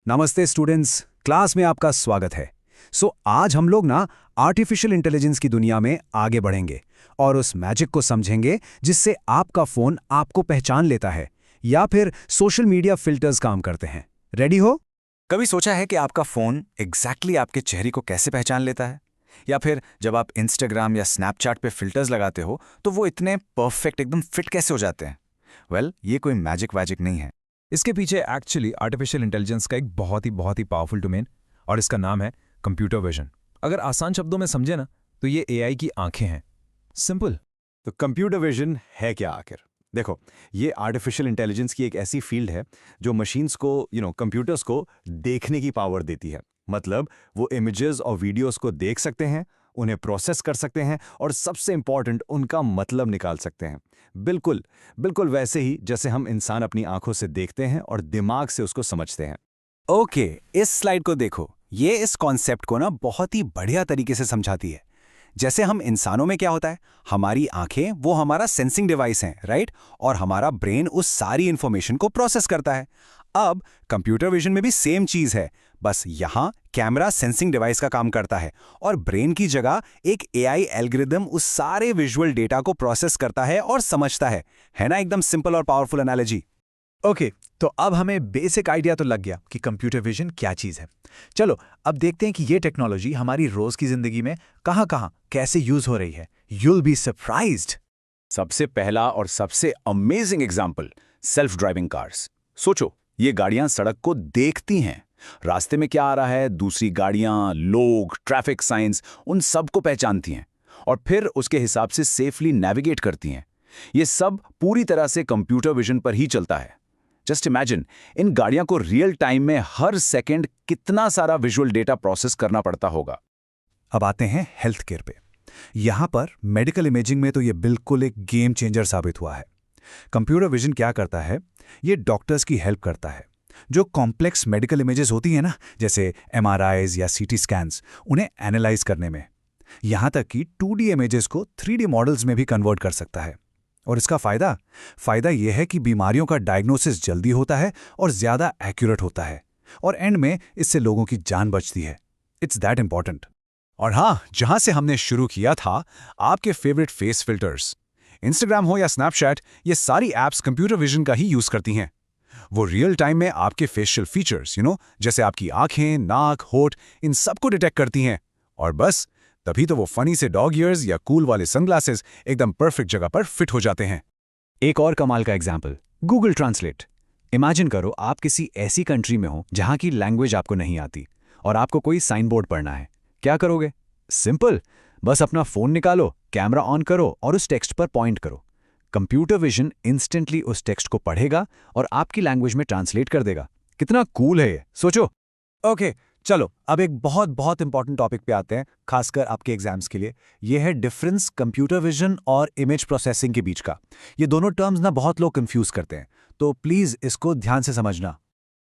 नमस्ते students, class में आपका स्वागत है। आज हम लोग ना आर्टिफिशियल इंटेलिजेंस की दुनिया में आगे बढ़ेंगे और उस मैजिक को समझेंगे जिससे आपका फोन आपको पहचान लेता है या फिर सोशल मीडिया फिल्टर्स काम करते हैं। रेडी हो? कभी सोचा है कि आपका फ़ोन एग्जैक्टली आपके चेहरे को कैसे पहचान लेता है? या फिर जब आप इंस्टाग्राम या स्नैपचैट पे फिल्टर्स लगाते हो तो वो इतने परफेक्ट एकदम फिट कैसे हो जाते हैं? ये कोई मैजिक वैजिक नहीं है। इसके पीछे एक्चुअली आर्टिफिशियल इंटेलिजेंस का एक बहुत ही पावरफुल डोमेन और इसका नाम है कंप्यूटर विजन। अगर आसान शब्दों में समझे ना तो ये एआई की आंखें हैं। सिंपल। तो कंप्यूटर विजन है क्या आखिर? देखो, ये आर्टिफिशियल इंटेलिजेंस की एक ऐसी फील्ड है जो मशीन्स को कंप्यूटर्स को देखने की पावर देती है। मतलब वो इमेजेस और वीडियोस को देख सकते हैं, उन्हें प्रोसेस कर सकते हैं और सबसे इंपॉर्टेंट उनका मतलब निकाल सकते हैं। बिल्कुल बिल्कुल वैसे ही जैसे हम इंसान अपनी आंखों से देखते हैं और दिमाग से उसको समझते हैं। ओके, इस स्लाइड को देखो। ये इस कॉन्सेप्ट को ना बहुत ही बढ़िया तरीके से समझाती है। जैसे हम इंसानों में क्या होता है, हमारी आंखें वो हमारा सेंसिंग डिवाइस हैं, राइट? और हमारा ब्रेन उस सारी इंफॉर्मेशन को प्रोसेस करता है। अब कंप्यूटर विजन में भी सेम चीज है, बस यहां कैमरा सेंसिंग डिवाइस का काम करता है और ब्रेन की जगह एक एआई एल्गोरिदम उस सारे विजुअल डेटा को प्रोसेस करता है और समझता है ना? एकदम सिंपल और पावरफुल एनालॉजी। ओके, तो अब हमें बेसिक आइडिया तो लग गया कि कंप्यूटर विजन क्या चीज़ है। चलो अब देखते हैं कि ये टेक्नोलॉजी हमारी रोज की जिंदगी में कहाँ कैसे यूज हो रही है। You'll be surprised। सबसे पहला और सबसे amazing example, self driving cars. सोचो, ये गाड़ियां सड़क को देखती हैं, रास्ते में क्या आ रहा है, दूसरी गाड़ियां, लोग, ट्रैफिक साइंस, उन सब को पहचानती हैं और फिर उसके हिसाब से सेफली नेविगेट करती हैं। ये सब पूरी तरह से कंप्यूटर विजन पर ही चलता है। जस्ट इमेजिन, इन गाड़ियों को रियल टाइम में हर सेकंड कितना सारा विजुअल डेटा प्रोसेस करना पड़ता होगा। अब आते हैं हेल्थ केयर पे। यहां पर मेडिकल इमेजिंग में तो ये बिल्कुल एक गेम चेंजर साबित हुआ है। कंप्यूटर विजन क्या करता है, ये डॉक्टर्स की हेल्प करता है। जो कॉम्प्लेक्स मेडिकल इमेजेस होती हैं ना, जैसे एमआरआईज या सीटी स्कैन्स, उन्हें एनालाइज करने में। यहां तक कि 2D इमेजेस को 3D मॉडल्स में भी कन्वर्ट कर सकता है। और इसका फायदा यह है कि बीमारियों का डायग्नोसिस जल्दी होता है और ज्यादा एक्यूरेट होता है, और एंड में इससे लोगों की जान बचती है। It's that important. और हाँ, जहां से हमने शुरू किया था, आपके फेवरेट फेस फिल्टर्स, इंस्टाग्राम हो या स्नैपचैट, ये सारी एप्स कंप्यूटर विजन का ही यूज करती हैं। वो रियल टाइम में आपके फेशियल फीचर्स जैसे आपकी आंखें, नाक, होठ, इन सबको डिटेक्ट करती हैं। और बस तभी तो वो फनी से डॉग ईयर्स या कूल वाले सनग्लासेस एकदम परफेक्ट जगह पर फिट हो जाते हैं। एक और कमाल का एग्जाम्पल, गूगल ट्रांसलेट। इमेजिन करो आप किसी ऐसी कंट्री में हो जहां की लैंग्वेज आपको नहीं आती और आपको कोई साइन बोर्ड पढ़ना है। क्या करोगे? सिंपल, बस अपना फोन निकालो, कैमरा ऑन करो और उस टेक्स्ट पर पॉइंट करो। कंप्यूटर विजन इंस्टेंटली उस टेक्स्ट को पढ़ेगा और आपकी लैंग्वेज में ट्रांसलेट कर देगा। कितना कूल है ये, सोचो। ओके, चलो अब एक बहुत इंपॉर्टेंट टॉपिक पे आते हैं, खासकर आपके एग्जाम्स के लिए। ये है डिफरेंस कंप्यूटर विजन और इमेज प्रोसेसिंग के बीच का। ये दोनों टर्म्स ना बहुत लोग कंफ्यूज करते हैं, तो प्लीज इसको ध्यान से समझना।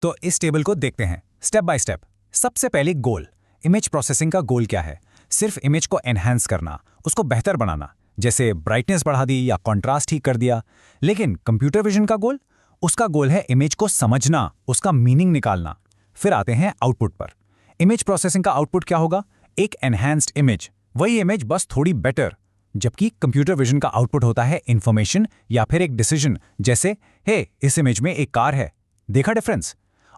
तो इस टेबल को देखते हैं स्टेप बाय स्टेप। सबसे पहले गोल, इमेज प्रोसेसिंग का गोल क्या है? सिर्फ इमेज को एनहांस करना, उसको बेहतर बनाना, जैसे ब्राइटनेस बढ़ा दी या कॉन्ट्रास्ट ठीक कर दिया। लेकिन कंप्यूटर विजन का गोल, उसका गोल है इमेज को समझना, उसका मीनिंग निकालना। फिर आते हैं आउटपुट पर। इमेज प्रोसेसिंग का आउटपुट क्या होगा? एक एनहांस्ड इमेज, वही इमेज बस थोड़ी बेटर। जबकि कंप्यूटर विजन का आउटपुट होता है इंफॉर्मेशन या फिर एक डिसीजन, जैसे हे, इस इमेज में एक कार है। देखा डिफरेंस?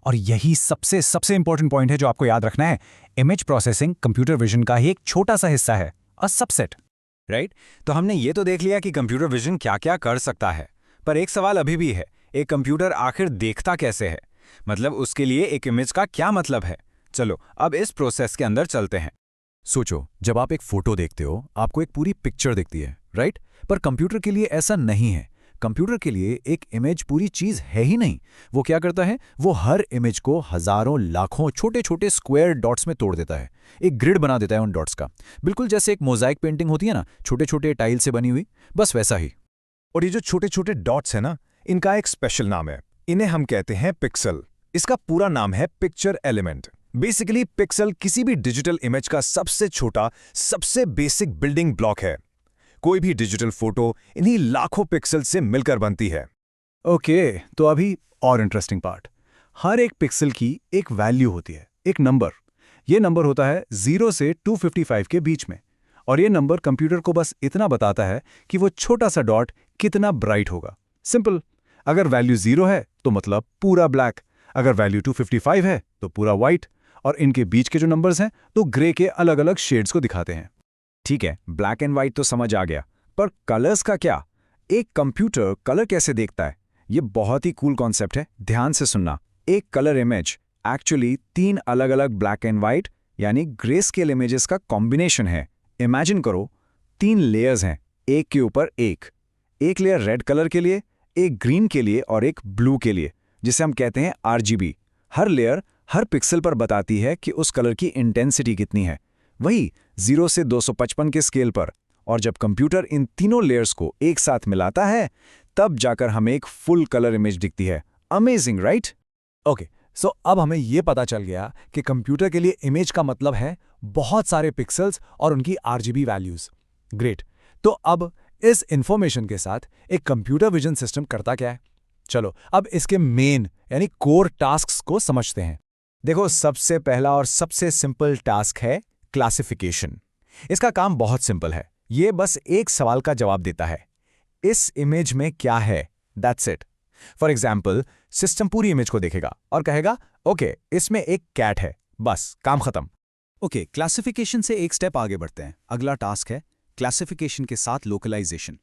और यही सबसे इंपॉर्टेंट पॉइंट है जो आपको याद रखना है। इमेज प्रोसेसिंग कंप्यूटर विजन का ही एक छोटा सा हिस्सा है, अ सबसेट। राइट? तो हमने ये तो देख लिया कि कंप्यूटर विजन क्या क्या कर सकता है, पर एक सवाल अभी भी है, एक कंप्यूटर आखिर देखता कैसे है? मतलब उसके लिए एक इमेज का क्या मतलब है? चलो अब इस प्रोसेस के अंदर चलते हैं। सोचो, जब आप एक फोटो देखते हो आपको एक पूरी पिक्चर दिखती है, राइट? पर कंप्यूटर के लिए ऐसा नहीं है। कंप्यूटर के लिए एक इमेज पूरी चीज है ही नहीं। वो क्या करता है, वो हर इमेज को हजारों लाखों छोटे छोटे स्क्वायर डॉट्स में तोड़ देता है, एक ग्रिड बना देता है उन डॉट्स का। बिल्कुल जैसे एक मोजाइक पेंटिंग होती है ना, छोटे छोटे टाइल से बनी हुई, बस वैसा ही। और ये जो छोटे छोटे डॉट्स है ना, इनका एक स्पेशल नाम है। इन्हें हम कहते हैं पिक्सल। इसका पूरा नाम है पिक्चर एलिमेंट। बेसिकली पिक्सल किसी भी डिजिटल इमेज का सबसे छोटा, सबसे बेसिक बिल्डिंग ब्लॉक है। कोई भी डिजिटल फोटो इन्हीं लाखों पिक्सल से मिलकर बनती है। ओके, तो अभी और इंटरेस्टिंग पार्ट। हर एक पिक्सल की एक वैल्यू होती है, एक नंबर। ये नंबर होता है 0 से 255 के बीच में, और ये नंबर कंप्यूटर को बस इतना बताता है कि वो छोटा सा डॉट कितना ब्राइट होगा। सिंपल। अगर वैल्यू 0 है तो मतलब पूरा ब्लैक, अगर वैल्यू 255 है तो पूरा व्हाइट, और इनके बीच के जो नंबर्स हैं तो ग्रे के अलग अलग शेड्स को दिखाते हैं। ठीक है, ब्लैक एंड व्हाइट तो समझ आ गया, पर कलर्स का क्या? एक कंप्यूटर कलर कैसे देखता है? ये बहुत ही कूल कॉन्सेप्ट है, ध्यान से सुनना। एक कलर इमेज एक्चुअली 3 अलग अलग ब्लैक एंड व्हाइट यानी ग्रे स्केल इमेजेस का कॉम्बिनेशन है। इमेजिन करो 3 लेयर्स हैं, एक के ऊपर एक लेयर रेड कलर के लिए, एक ग्रीन के लिए और एक ब्लू के लिए, जिसे हम कहते हैं RGB। हर लेयर हर पिक्सल पर बताती है कि उस कलर की इंटेंसिटी कितनी है, वही 0 से 255 के स्केल पर। और जब कंप्यूटर इन तीनों लेयर्स को एक साथ मिलाता है तब जाकर हमें एक फुल कलर इमेज दिखती है। Amazing, right? ओके, सो अब हमें ये पता चल गया कि कंप्यूटर के लिए इमेज का मतलब है बहुत सारे पिक्सल्स और उनकी RGB वैल्यूज। ग्रेट। तो अब इस इंफॉर्मेशन के साथ एक कंप्यूटर विजन सिस्टम करता क्या है? चलो अब इसके मेन यानी कोर टास्क्स को समझते हैं। देखो, सबसे पहला और सबसे सिंपल टास्क है क्लासिफिकेशन। इसका काम बहुत सिंपल है, ये बस एक सवाल का जवाब देता है, इस इमेज में क्या है, that's it. For example, system पूरी इमेज को देखेगा और कहेगा ओके, इसमें एक कैट है, बस काम खत्म। ओके, क्लासिफिकेशन से एक स्टेप आगे बढ़ते हैं। अगला टास्क है क्लासिफिकेशन के साथ लोकलाइजेशन।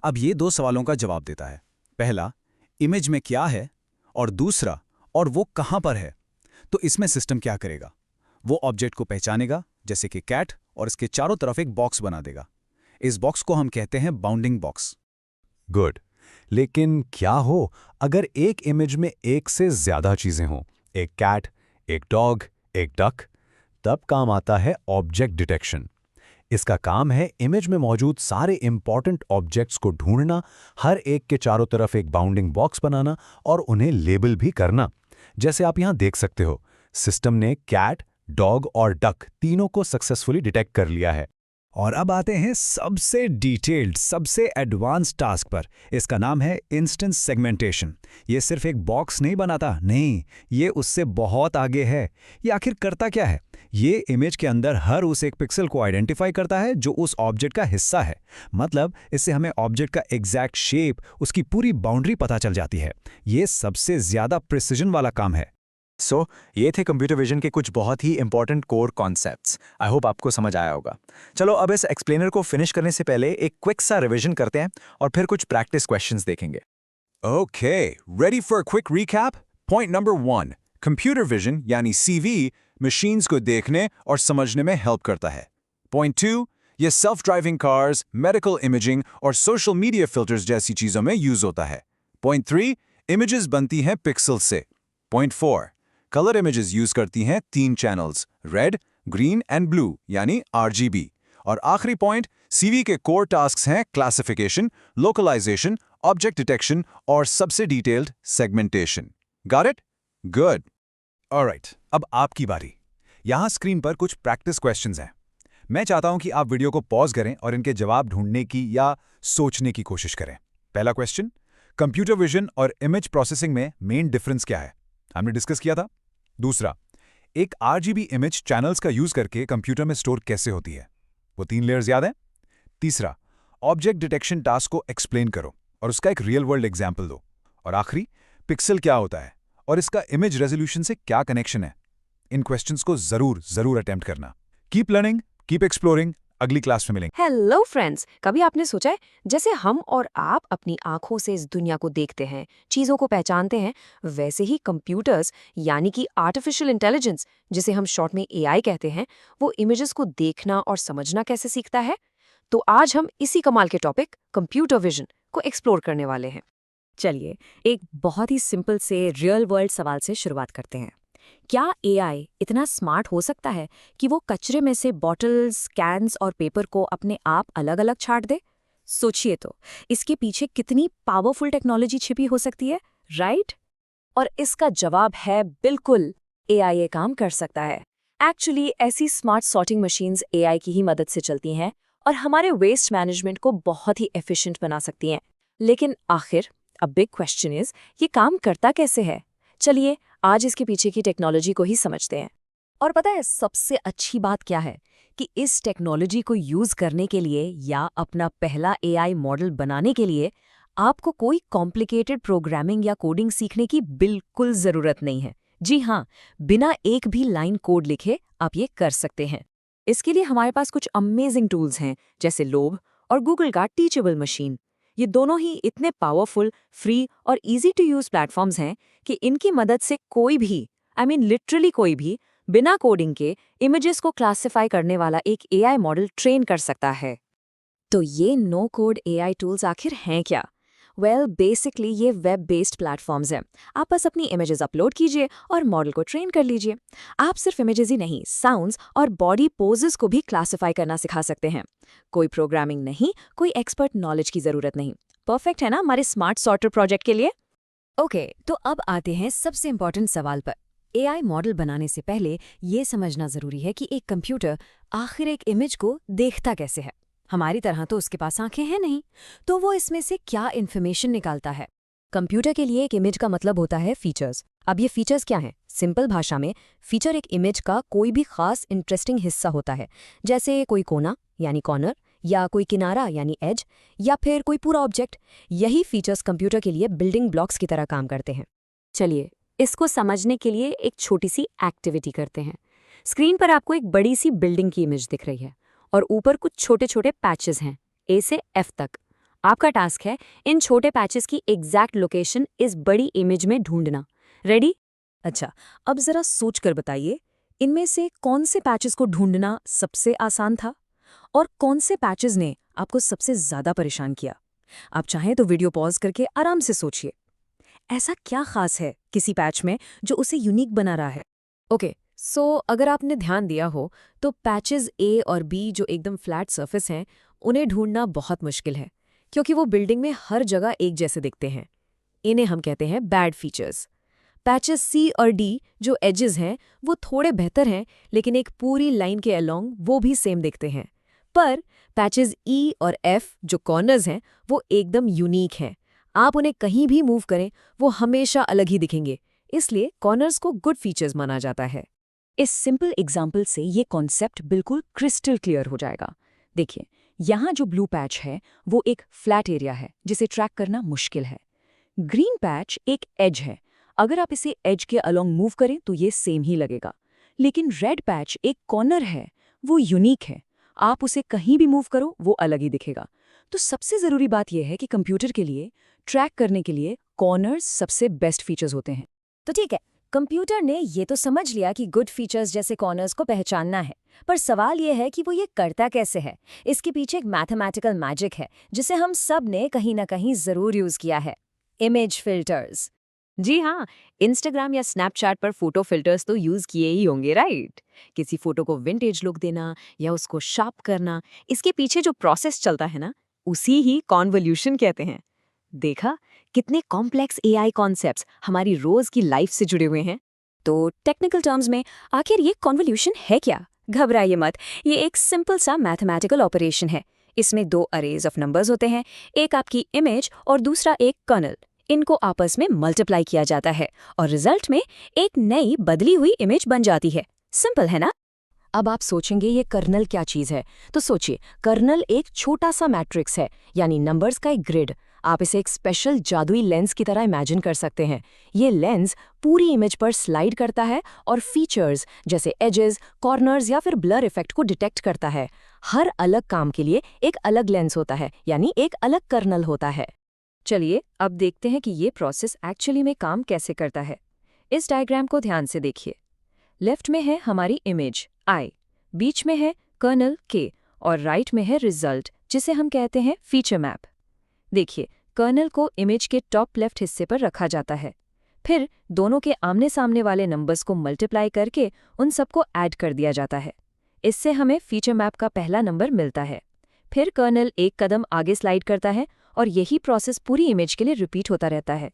अब ये 2 सवालों का जवाब देता है। पहला, इमेज में क्या है, और दूसरा, और वो कहां पर है। तो इसमें सिस्टम क्या करेगा? वो ऑब्जेक्ट को पहचानेगा, जैसे कि कैट, और इसके चारों तरफ एक बॉक्स बना देगा। इस बॉक्स को हम कहते हैं बाउंडिंग बॉक्स। गुड। लेकिन क्या हो अगर एक इमेज में एक से ज्यादा चीजें हों, एक कैट, एक डॉग, एक डक? तब काम आता है ऑब्जेक्ट डिटेक्शन। इसका काम है इमेज में मौजूद सारे इंपॉर्टेंट ऑब्जेक्ट्स को ढूंढना, हर एक के चारों तरफ एक बाउंडिंग बॉक्स बनाना और उन्हें लेबल भी करना। जैसे आप यहां देख सकते हो, सिस्टम ने कैट, डॉग और डक तीनों को सक्सेसफुली डिटेक्ट कर लिया है। और अब आते हैं सबसे डिटेल्ड, सबसे एडवांस टास्क पर। इसका नाम है इंस्टेंस सेगमेंटेशन। ये सिर्फ एक बॉक्स नहीं बनाता, नहीं, ये उससे बहुत आगे है। ये आखिर करता क्या है? ये इमेज के अंदर हर उस एक पिक्सल को आइडेंटिफाई करता है जो उस ऑब्जेक्ट का हिस्सा है। मतलब इससे हमें ऑब्जेक्ट का एग्जैक्ट शेप, उसकी पूरी बाउंड्री पता चल जाती है। ये सबसे ज्यादा प्रिसिजन वाला काम है। ये थे कंप्यूटर विजन के कुछ बहुत ही important core concepts. I hope आपको समझ आया होगा। चलो अब इस एक्सप्लेनर को फिनिश करने से पहले एक क्विक सा रिवीजन करते हैं और फिर कुछ प्रैक्टिस क्वेश्चंस देखेंगे। Okay, ready for a quick recap? Point number 1, computer vision यानी CV machines को देखने और समझने में help करता है। Point 2, ये self-driving cars, medical imaging और social media filters जैसी चीजों में यूज होता है। Point 3, images बनती हैं pixels से। Point 4, color images यूज करती हैं 3 channels, red, green and blue यानी RGB। और आखिरी पॉइंट, CV के कोर टास्क्स हैं क्लासिफिकेशन, लोकलाइजेशन, ऑब्जेक्ट डिटेक्शन और सबसे detailed segmentation. Got it? Good. Alright, अब आपकी बारी। यहां स्क्रीन पर कुछ प्रैक्टिस क्वेश्चंस हैं। मैं चाहता हूं कि आप वीडियो को पॉज करें और इनके जवाब ढूंढने की या सोचने की कोशिश करें। पहला क्वेश्चन, कंप्यूटर विजन और इमेज प्रोसेसिंग में मेन डिफरेंस क्या है? हमने डिस्कस किया था। दूसरा, एक RGB इमेज चैनल्स का यूज करके कंप्यूटर में स्टोर कैसे होती है? वो 3 लेयर्स याद हैं? तीसरा, ऑब्जेक्ट डिटेक्शन टास्क को एक्सप्लेन करो और उसका एक रियल वर्ल्ड एग्जाम्पल दो। और आखिरी, पिक्सल क्या होता है और इसका इमेज रेजोल्यूशन से क्या कनेक्शन है? इन क्वेश्चंस को जरूर अटेम्प्ट करना। Keep learning, keep exploring. अगली क्लास में मिलेंगे। हेलो फ्रेंड्स, कभी आपने सोचा है जैसे हम और आप अपनी आंखों से इस दुनिया को देखते हैं, चीजों को पहचानते हैं, वैसे ही कंप्यूटर्स यानी कि आर्टिफिशियल इंटेलिजेंस, जिसे हम शॉर्ट में AI कहते हैं, वो इमेजेस को देखना और समझना कैसे सीखता है? तो आज हम इसी कमाल के टॉपिक कंप्यूटर विजन को एक्सप्लोर करने वाले हैं। चलिए एक बहुत ही सिंपल से रियल वर्ल्ड सवाल से शुरुआत करते हैं। क्या AI इतना स्मार्ट हो सकता है कि वो कचरे में से बॉटल्स, कैन्स और पेपर को अपने आप अलग अलग छांट दे? सोचिए तो, इसके पीछे कितनी पावरफुल टेक्नोलॉजी छिपी हो सकती है, राइट? और इसका जवाब है बिल्कुल, AI ये काम कर सकता है। एक्चुअली ऐसी स्मार्ट सॉर्टिंग मशीन्स AI की ही मदद से चलती हैं और हमारे वेस्ट मैनेजमेंट को बहुत ही एफिशिएंट बना सकती हैं। लेकिन आखिर अब बिग क्वेश्चन इज, ये काम करता कैसे है? चलिए आज इसके पीछे की टेक्नोलॉजी को ही समझते हैं। और पता है सबसे अच्छी बात क्या है कि इस टेक्नोलॉजी को यूज करने के लिए या अपना पहला एआई मॉडल बनाने के लिए आपको कोई कॉम्प्लिकेटेड प्रोग्रामिंग या कोडिंग सीखने की बिल्कुल जरूरत नहीं है। जी हाँ, बिना एक भी लाइन कोड लिखे आप ये कर सकते हैं। इसके लिए हमारे पास कुछ अमेजिंग टूल्स हैं, जैसे लोब और गूगल का टीचेबल मशीन। ये दोनों ही इतने पावरफुल, फ्री और इजी टू यूज प्लेटफॉर्म्स हैं कि इनकी मदद से कोई भी, लिटरली कोई भी, बिना कोडिंग के इमेजेस को क्लासिफाई करने वाला एक एआई मॉडल ट्रेन कर सकता है। तो ये नो कोड एआई टूल्स आखिर हैं क्या? बेसिकली ये वेब बेस्ड प्लेटफॉर्म्स हैं। आप बस अपनी इमेजेस अपलोड कीजिए और मॉडल को ट्रेन कर लीजिए। आप सिर्फ इमेजेस ही नहीं, साउंड्स और बॉडी पोजेस को भी क्लासिफाई करना सिखा सकते हैं। कोई प्रोग्रामिंग नहीं, कोई एक्सपर्ट नॉलेज की जरूरत नहीं। परफेक्ट है ना हमारे स्मार्ट सॉर्टर प्रोजेक्ट के लिए? ओके, तो अब आते हैं सबसे इंपॉर्टेंट सवाल पर। एआई मॉडल बनाने से पहले ये समझना जरूरी है कि एक कंप्यूटर आखिर एक इमेज को देखता कैसे है। हमारी तरह तो उसके पास आंखें हैं नहीं, तो वो इसमें से क्या इन्फॉर्मेशन निकालता है? कंप्यूटर के लिए एक इमेज का मतलब होता है फीचर्स। अब ये फीचर्स क्या हैं? सिंपल भाषा में फीचर एक इमेज का कोई भी खास इंटरेस्टिंग हिस्सा होता है, जैसे कोई कोना यानी कॉर्नर, या कोई किनारा यानी एज, या फिर कोई पूरा ऑब्जेक्ट। यही फीचर्स कंप्यूटर के लिए बिल्डिंग ब्लॉक्स की तरह काम करते हैं। चलिए इसको समझने के लिए एक छोटी सी एक्टिविटी करते हैं। स्क्रीन पर आपको एक बड़ी सी बिल्डिंग की इमेज दिख रही है और ऊपर कुछ छोटे छोटे पैचेस हैं, ए से एफ तक। आपका टास्क है इन छोटे पैचेस की एग्जैक्ट लोकेशन इस बड़ी इमेज में ढूंढना। रेडी? अच्छा, अब जरा सोच कर बताइए, इनमें से कौन से पैचेस को ढूंढना सबसे आसान था और कौन से पैचेस ने आपको सबसे ज्यादा परेशान किया? आप चाहें तो वीडियो पॉज करके आराम से सोचिए। ऐसा क्या खास है किसी पैच में जो उसे यूनिक बना रहा है? ओके, सो अगर आपने ध्यान दिया हो तो पैचेस ए और बी जो एकदम फ्लैट सरफेस हैं, उन्हें ढूंढना बहुत मुश्किल है क्योंकि वो बिल्डिंग में हर जगह एक जैसे दिखते हैं। इन्हें हम कहते हैं बैड फीचर्स। पैचेस सी और डी जो एजेस हैं वो थोड़े बेहतर हैं, लेकिन एक पूरी लाइन के अलोंग वो भी सेम दिखते हैं। पर पैचेस ई और एफ जो कॉर्नर्स हैं वो एकदम यूनिक हैं। आप उन्हें कहीं भी मूव करें वो हमेशा अलग ही दिखेंगे, इसलिए कॉर्नर्स को गुड फीचर्स माना जाता है। इस सिंपल एग्जाम्पल से ये कॉन्सेप्ट बिल्कुल क्रिस्टल क्लियर हो जाएगा। देखिए, यहाँ जो ब्लू पैच है वो एक फ्लैट एरिया है जिसे ट्रैक करना मुश्किल है। ग्रीन पैच एक एज है, अगर आप इसे एज के अलोंग मूव करें तो ये सेम ही लगेगा। लेकिन रेड पैच एक कॉर्नर है, वो यूनिक है, आप उसे कहीं भी मूव करो वो अलग ही दिखेगा। तो सबसे ज़रूरी बात यह है कि कंप्यूटर के लिए ट्रैक करने के लिए कॉर्नर्स सबसे बेस्ट फीचर्स होते हैं। तो ठीक है, कंप्यूटर ने ये तो समझ लिया कि गुड फीचर्स जैसे कॉर्नर्स को पहचानना है, पर सवाल ये है कि वो ये करता कैसे है। इसके पीछे एक मैथमेटिकल मैजिक है जिसे हम सब ने कहीं ना कहीं ज़रूर यूज़ किया है, इमेज फिल्टर्स। जी हाँ, इंस्टाग्राम या स्नैपचैट पर फोटो फिल्टर्स तो यूज़ किए ही होंगे, राइट? किसी फोटो को विंटेज लुक देना या उसको शार्प करना, इसके पीछे जो प्रोसेस चलता है ना, उसी ही कॉन्वोल्यूशन कहते हैं। देखा कितने कॉम्प्लेक्स एआई कॉन्सेप्ट्स हमारी रोज की लाइफ से जुड़े हुए हैं। तो टेक्निकल टर्म्स में आखिर ये कॉन्वोल्यूशन है क्या? घबराइए मत, ये एक सिंपल सा मैथमेटिकल ऑपरेशन है। इसमें दो अरेज ऑफ नंबर्स होते हैं, एक आपकी इमेज और दूसरा एक कर्नल। इनको आपस में मल्टीप्लाई किया जाता है और रिजल्ट में एक नई बदली हुई इमेज बन जाती है। सिंपल है ना? अब आप सोचेंगे ये कर्नल क्या चीज़ है, तो सोचिए, कर्नल एक छोटा सा मैट्रिक्स है, यानी नंबर्स का एक ग्रिड। आप इसे एक स्पेशल जादुई लेंस की तरह इमेजिन कर सकते हैं। ये लेंस पूरी इमेज पर स्लाइड करता है और फीचर्स जैसे एजेस, कॉर्नर्स या फिर ब्लर इफेक्ट को डिटेक्ट करता है। हर अलग काम के लिए एक अलग लेंस होता है, यानी एक अलग कर्नल होता है। चलिए अब देखते हैं कि ये प्रोसेस एक्चुअली में काम कैसे करता है। इस डायग्राम को ध्यान से देखिए। लेफ्ट में है हमारी इमेज आई, बीच में है कर्नल के और राइट में है रिजल्ट जिसे हम कहते हैं फीचर मैप। देखिए, कर्नल को इमेज के टॉप लेफ्ट हिस्से पर रखा जाता है, फिर दोनों के आमने सामने वाले नंबर्स को मल्टीप्लाई करके उन सबको ऐड कर दिया जाता है। इससे हमें फीचर मैप का पहला नंबर मिलता है। फिर कर्नल एक कदम आगे स्लाइड करता है और यही प्रोसेस पूरी इमेज के लिए रिपीट होता रहता है।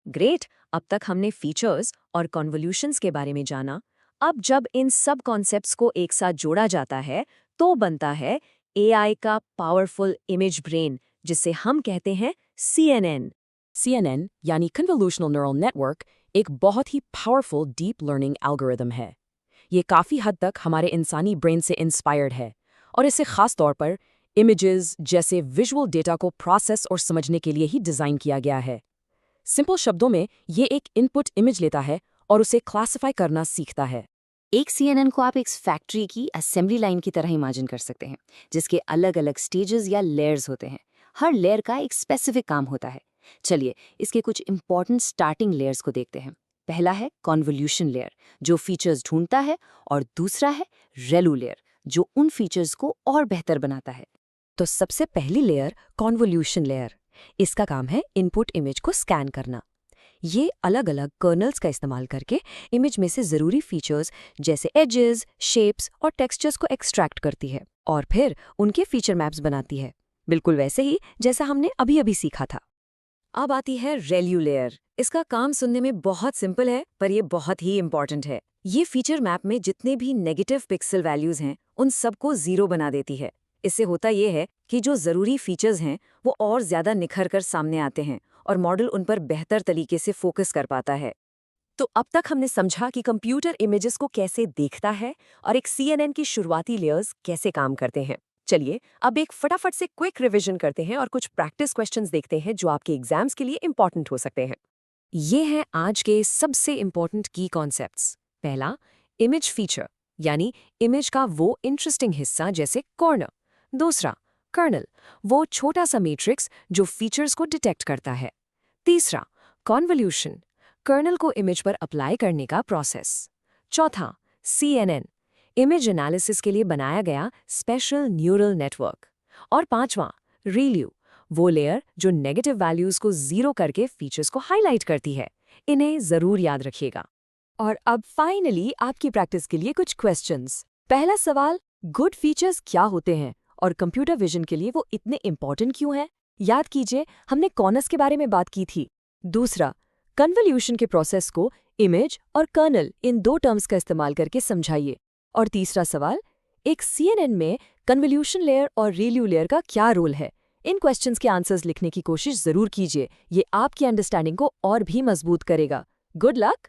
ग्रेट, अब तक हमने फीचर्स और कॉन्वोल्यूशंस के बारे में जाना। अब जब इन सब कॉन्सेप्ट्स को एक साथ जोड़ा जाता है तो बनता है एआई का पावरफुल इमेज ब्रेन, जिसे हम कहते हैं CNN। CNN यानी कन्वोल्यूशनल न्यूरल नेटवर्क एक बहुत ही पावरफुल डीप लर्निंग एल्गोरिदम है। ये काफ़ी हद तक हमारे इंसानी ब्रेन से इंस्पायर्ड है और इसे खास तौर पर इमेजेस जैसे विजुअल डेटा को प्रोसेस और समझने के लिए ही डिज़ाइन किया गया है। सिंपल शब्दों में ये एक इनपुट इमेज लेता है और उसे क्लासिफाई करना सीखता है। एक CNN को आप एक फैक्ट्री की असेंबली लाइन की तरह इमेजिन कर सकते हैं, जिसके अलग अलग स्टेजेस या लेयर्स होते हैं। हर लेयर का एक स्पेसिफिक काम होता है। चलिए इसके कुछ इंपॉर्टेंट स्टार्टिंग लेयर्स को देखते हैं। पहला है कॉन्वोल्यूशन लेयर, जो फीचर्स ढूंढता है, और दूसरा है रेलू लेयर, जो उन फीचर्स को और बेहतर बनाता है। तो सबसे पहली लेयर कॉन्वोल्यूशन लेयर, इसका काम है इनपुट इमेज को स्कैन करना। ये अलग अलग कर्नल्स का इस्तेमाल करके इमेज में से ज़रूरी फीचर्स जैसे एजेस, शेप्स और टेक्सचर्स को एक्सट्रैक्ट करती है और फिर उनके फीचर मैप्स बनाती है, बिल्कुल वैसे ही जैसा हमने अभी अभी सीखा था। अब आती है रेल्यू लेयर। इसका काम सुनने में बहुत सिंपल है, पर यह बहुत ही इंपॉर्टेंट है। ये फीचर मैप में जितने भी नेगेटिव पिक्सल वैल्यूज हैं उन सबको 0 बना देती है। इससे होता यह है कि जो ज़रूरी फीचर्स हैं वो और ज़्यादा निखर कर सामने आते हैं और मॉडल उन पर बेहतर तरीके से फोकस कर पाता है। तो अब तक हमने समझा कि कंप्यूटर इमेजेस को कैसे देखता है और एक CNN की शुरुआती लेयर्स कैसे काम करते हैं। चलिए अब एक फटाफट से क्विक रिवीजन करते हैं और कुछ प्रैक्टिस क्वेश्चंस देखते हैं जो आपके एग्जाम्स के लिए इंपॉर्टेंट हो सकते हैं। ये हैं आज के सबसे इंपॉर्टेंट की कॉन्सेप्ट्स। पहला, इमेज फीचर, यानी इमेज का वो इंटरेस्टिंग हिस्सा जैसे कॉर्नर। दूसरा, कर्नल, वो छोटा सा मैट्रिक्स जो फीचर्स को डिटेक्ट करता है। तीसरा, कॉन्वोल्यूशन, कर्नल को इमेज पर अप्लाई करने का प्रोसेस। चौथा, CNN, इमेज एनालिसिस के लिए बनाया गया स्पेशल न्यूरल नेटवर्क। और पांचवां, रिल्यू, वो लेयर जो नेगेटिव वैल्यूज को 0 करके फीचर्स को हाईलाइट करती है। इन्हें जरूर याद रखिएगा। और अब फाइनली आपकी प्रैक्टिस के लिए कुछ क्वेश्चंस। पहला सवाल, गुड फीचर्स क्या होते हैं और कंप्यूटर विजन के लिए वो इतने इंपॉर्टेंट क्यों हैं? याद कीजिए हमने कॉर्नर्स के बारे में बात की थी। दूसरा, कन्वोल्यूशन के प्रोसेस को इमेज और कर्नल इन 2 टर्म्स का इस्तेमाल करके समझाइए। और तीसरा सवाल, एक CNN में कन्वोल्यूशन लेयर और रिल्यू लेयर का क्या रोल है? इन क्वेश्चंस के आंसर्स लिखने की कोशिश जरूर कीजिए। ये आपकी अंडरस्टैंडिंग को और भी मजबूत करेगा। Good luck.